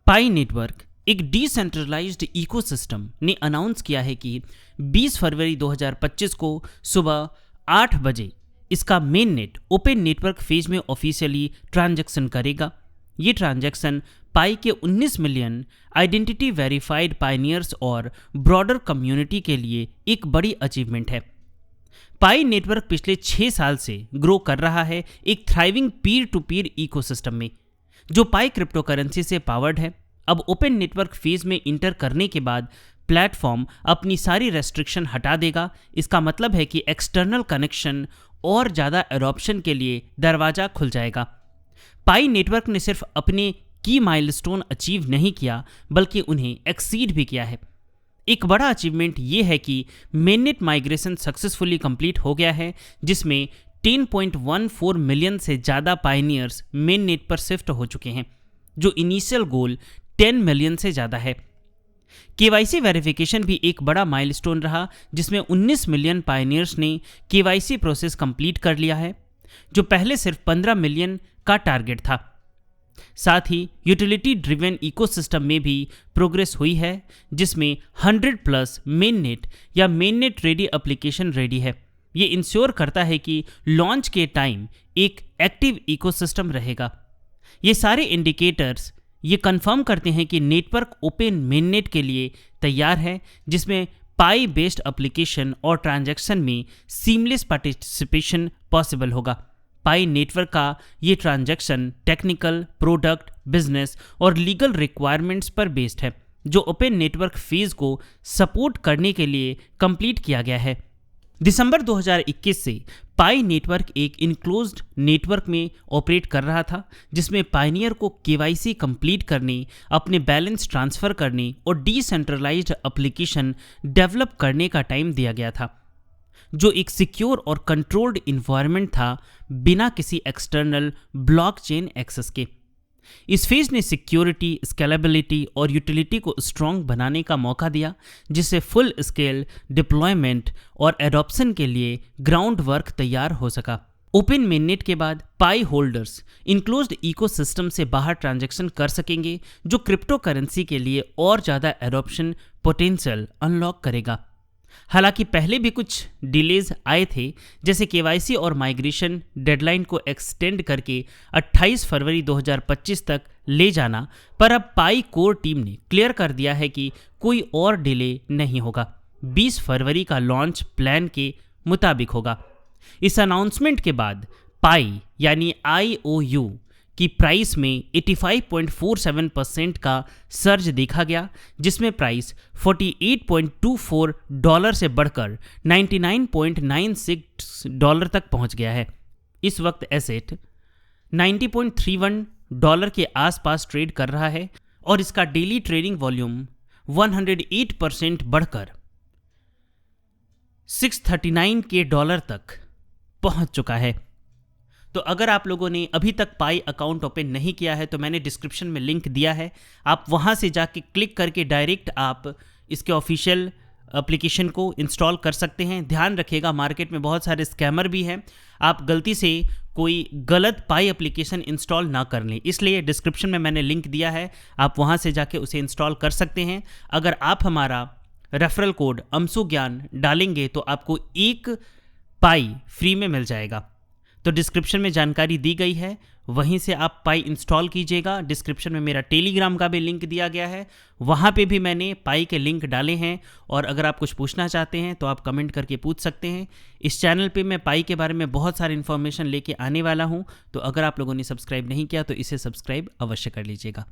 पाई network एक decentralised ecosystem ने announce किया है कि 20 फरवरी 2025 को सुबह 8 बजे इसका main net open network phase में ऑफिशियली ट्रांजैक्शन करेगा। ये ट्रांजैक्शन पाई के 19 मिलियन आइडेंटिटी वेरीफाइड पायनियर्स और ब्रॉडर कम्युनिटी के लिए एक बड़ी अचीवमेंट है। पाई नेटवर्क पिछले 6 साल से ग्रो कर रहा है एक thriving Pir to Pir ecosystem में, जो पाई क्रिप्टो करेंसी से पावर्ड है। अब ओपन नेटवर्क फेज में इंटर करने के बाद प्लेटफॉर्म अपनी सारी रेस्ट्रिक्शन हटा देगा। इसका मतलब है कि एक्सटर्नल कनेक्शन और ज़्यादा एडॉप्शन के लिए दरवाज़ा खुल जाएगा। पाई नेटवर्क ने सिर्फ अपने की माइलस्टोन अचीव नहीं किया, बल्कि उन्हें एक्सीड भी किया है। एक बड़ा अचीवमेंट ये है कि मेननेट माइग्रेशन सक्सेसफुली कंप्लीट हो गया है, जिसमें 10.14 मिलियन से ज़्यादा पायनियर्स मेननेट पर शिफ्ट हो चुके हैं, जो इनिशियल गोल 10 मिलियन से ज़्यादा है। केवाईसी वेरिफिकेशन भी एक बड़ा माइलस्टोन रहा, जिसमें 19 मिलियन पायनियर्स ने केवाईसी प्रोसेस कंप्लीट कर लिया है, जो पहले सिर्फ 15 मिलियन का टारगेट था। साथ ही यूटिलिटी ड्रिवन इकोसिस्टम में भी प्रोग्रेस हुई है, जिसमें 100+ मेननेट या मेननेट रेडी एप्लीकेशन रेडी है। ये इंश्योर करता है कि लॉन्च के टाइम एक एक्टिव इकोसिस्टम रहेगा। ये सारे इंडिकेटर्स ये कंफर्म करते हैं कि नेटवर्क ओपन मेननेट के लिए तैयार है, जिसमें पाई बेस्ड एप्लीकेशन और ट्रांजैक्शन में सीमलेस पार्टिसिपेशन पॉसिबल होगा। पाई नेटवर्क का ये ट्रांजैक्शन टेक्निकल, प्रोडक्ट, बिजनेस और लीगल रिक्वायरमेंट्स पर बेस्ड है, जो ओपन नेटवर्क फेज को सपोर्ट करने के लिए कंप्लीट किया गया है। दिसंबर 2021 से पाई नेटवर्क एक इनक्लोज्ड नेटवर्क में ऑपरेट कर रहा था, जिसमें पायनियर को केवाईसी कंप्लीट करने, अपने बैलेंस ट्रांसफ़र करने और डिसेंट्रलाइज्ड एप्लीकेशन डेवलप करने का टाइम दिया गया था, जो एक सिक्योर और कंट्रोल्ड इन्वायरमेंट था, बिना किसी एक्सटर्नल ब्लॉकचेन एक्सेस के। इस फेज ने सिक्योरिटी, स्केलेबिलिटी और यूटिलिटी को स्ट्रॉन्ग बनाने का मौका दिया, जिससे फुल स्केल डिप्लॉयमेंट और एडॉप्शन के लिए ग्राउंड वर्क तैयार हो सका। ओपन मेननेट के बाद पाई होल्डर्स इनक्लोज्ड इकोसिस्टम से बाहर ट्रांजैक्शन कर सकेंगे, जो क्रिप्टो करेंसी के लिए और ज़्यादा एडॉप्शन पोटेंशियल अनलॉक करेगा। हालांकि पहले भी कुछ डिलेज आए थे, जैसे केवाईसी और माइग्रेशन डेडलाइन को एक्सटेंड करके 28 फरवरी 2025 तक ले जाना, पर अब पाई कोर टीम ने क्लियर कर दिया है कि कोई और डिले नहीं होगा। 20 फरवरी का लॉन्च प्लान के मुताबिक होगा। इस अनाउंसमेंट के बाद पाई यानी IOU की प्राइस में 85.47% का सर्ज देखा गया, जिसमें प्राइस $48.24 से बढ़कर $99.96 तक पहुंच गया है। इस वक्त एसेट $90.31 के आसपास ट्रेड कर रहा है और इसका डेली ट्रेडिंग वॉल्यूम 108% बढ़कर $639 तक पहुंच चुका है। तो अगर आप लोगों ने अभी तक पाई अकाउंट ओपन नहीं किया है, तो मैंने डिस्क्रिप्शन में लिंक दिया है, आप वहां से जाके क्लिक करके डायरेक्ट आप इसके ऑफिशियल एप्लीकेशन को इंस्टॉल कर सकते हैं। ध्यान रखिएगा, मार्केट में बहुत सारे स्कैमर भी हैं, आप गलती से कोई गलत पाई एप्लीकेशन इंस्टॉल ना कर लें। इसलिए डिस्क्रिप्शन में मैंने लिंक दिया है, आप वहां से जाके उसे इंस्टॉल कर सकते हैं। अगर आप हमारा रेफरल कोड अमसू ज्ञान डालेंगे तो आपको 1 पाई फ्री में मिल जाएगा। तो डिस्क्रिप्शन में जानकारी दी गई है, वहीं से आप पाई इंस्टॉल कीजिएगा। डिस्क्रिप्शन में मेरा टेलीग्राम का भी लिंक दिया गया है, वहाँ पे भी मैंने पाई के लिंक डाले हैं। और अगर आप कुछ पूछना चाहते हैं तो आप कमेंट करके पूछ सकते हैं। इस चैनल पे मैं पाई के बारे में बहुत सारी इन्फॉर्मेशन लेके आने वाला हूँ, तो अगर आप लोगों ने सब्सक्राइब नहीं किया तो इसे सब्सक्राइब अवश्य कर लीजिएगा।